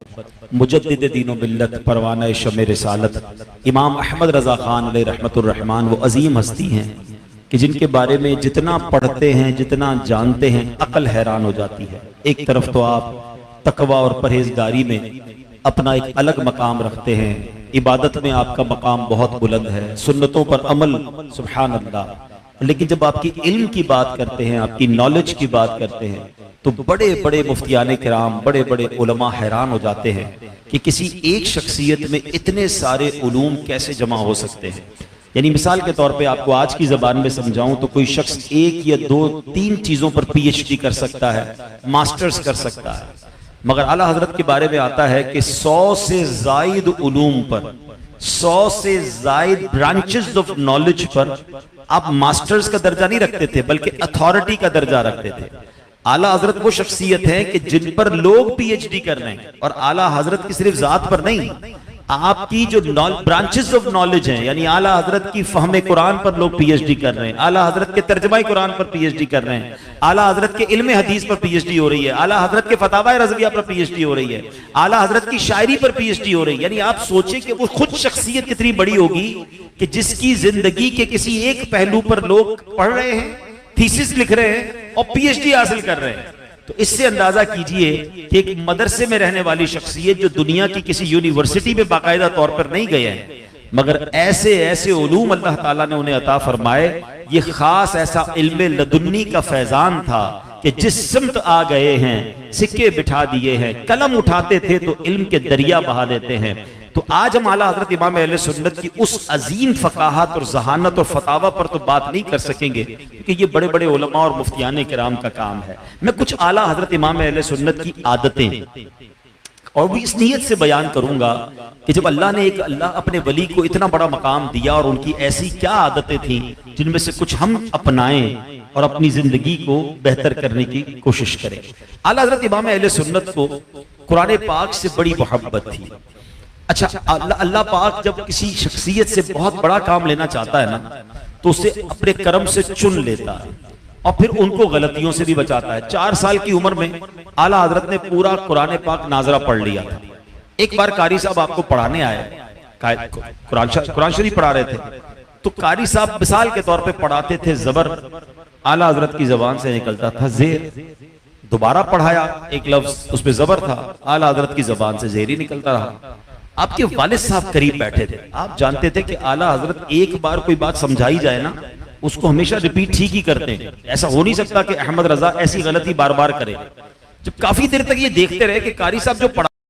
मुजद्दिद दीन व मिल्लत परवाना शम रिसालत इमाम अहमद रज़ा खान अलैहि रहमतुर रहमान वो अजीम हस्ती हैं कि जिनके बारे में जितना पढ़ते हैं जितना जानते हैं अकल हैरान हो जाती है। एक तरफ तो आप तकवा और परहेजगारी में अपना एक अलग मकाम रखते हैं, इबादत में आपका मकाम बहुत बुलंद है, सुन्नतों पर अमल सुभान अल्लाह, लेकिन जब आपकी इल्म की बात करते हैं, आपकी नॉलेज की बात करते हैं, तो बड़े बड़े मुफ्तियाने किराम, बड़े बड़े उलमा हैरान हो जाते हैं कि किसी एक शख्सियत में इतने सारे उलूम कैसे जमा हो सकते हैं। यानी मिसाल के तौर पे आपको आज की ज़बान में समझाऊं तो कोई शख्स एक या दो तीन चीज़ों पर पीएचडी कर सकता है, मास्टर्स कर सकता है, मगर आला हजरत के बारे में आता है कि 100 से ज़ायद उलूम पर, 100 से ज़ायद ब्रांचेस ऑफ नॉलेज पर आप मास्टर्स का दर्जा नहीं रखते थे बल्कि अथॉरिटी का दर्जा रखते थे। आला हजरत वो शख्सियत है कि जिन पर लोग पीएचडी कर रहे हैं, और आला हजरत की सिर्फ जात पर नहीं, आपकी जो ब्रांचेस ऑफ नॉलेज हैं, यानी आला हजरत की फहमे कुरान पर लोग पीएचडी कर रहे हैं, आला हजरत के तर्जमा कुरान पर पीएचडी कर रहे हैं, आला हजरत के इल्म हदीस पर पीएचडी हो रही है, आला हजरत के फतावा रज़विया पर पीएचडी हो रही है, आला हजरत की शायरी पर पीएचडी हो रही है। यानी आप सोचें कि वो खुद शख्सियत कितनी बड़ी होगी कि जिसकी जिंदगी के किसी एक पहलू पर लोग पढ़ रहे हैं, थीसिस लिख रहे हैं और पीएचडी हासिल कर रहे हैं। तो इससे अंदाजा कीजिए कि एक मदरसे में रहने वाली शख्सियत जो दुनिया की किसी यूनिवर्सिटी में बाकायदा तौर पर नहीं गए हैं, मगर ऐसे ऐसे उलूम अल्लाह ताला ने उन्हें अता फरमाए, ये खास ऐसा इल्म लदुन्नी का फैजान था कि जिस सिमत आ गए हैं सिक्के बिठा दिए हैं, कलम उठाते थे तो इल्म के दरिया बहा देते हैं। तो आज हम आला हजरत इमाम अहले सुन्नत की उस अजीम फकाहत और जहानत और फतावा पर तो बात नहीं कर सकेंगे क्योंकि ये बड़े बड़े उलमा और मुफ्तियाने किराम का काम है। मैं कुछ आला हजरत इमाम अहले सुन्नत की आदतें और भी इस नीयत से बयान करूंगा कि जब अल्लाह ने अपने वली को इतना बड़ा मकाम दिया और उनकी ऐसी क्या आदतें थी जिनमें से कुछ हम अपनाएं और अपनी जिंदगी को बेहतर करने की कोशिश करें। आला हजरत इमाम अहले सुन्नत को कुरान पाक से बड़ी मोहब्बत थी। अच्छा, अल्लाह पाक जब किसी शख्सियत से बहुत बड़ा काम लेना चाहता है ना, तो उसे अपने करम से चुन लेता है और फिर उनको गलतियों से भी बचाता है। 4 साल की उम्र में आला हजरत ने पूरा कुरान पाक नाजरा पढ़ लिया था। एक बार कारी साहब आपको पढ़ाने आए, कुरान शरीफ पढ़ा रहे थे, तो कारी साहब मिसाल के तौर पे पढ़ाते थे जबर, आला हजरत की जबान से निकलता था जेर, दोबारा पढ़ाया एक लफ्ज उसमें जबर था, आला हजरत की जबान से जेर ही निकलता रहा। आपके वालिद साहब करीब बैठे थे, आप जानते थे कि आला हजरत एक बार कोई बात समझाई जाए ना, उसको हमेशा रिपीट ठीक ही करते हैं। ऐसा हो नहीं सकता कि अहमद रजा ऐसी गलती बार बार करे। जब काफी देर तक ये देखते रहे कि कारी साहब जो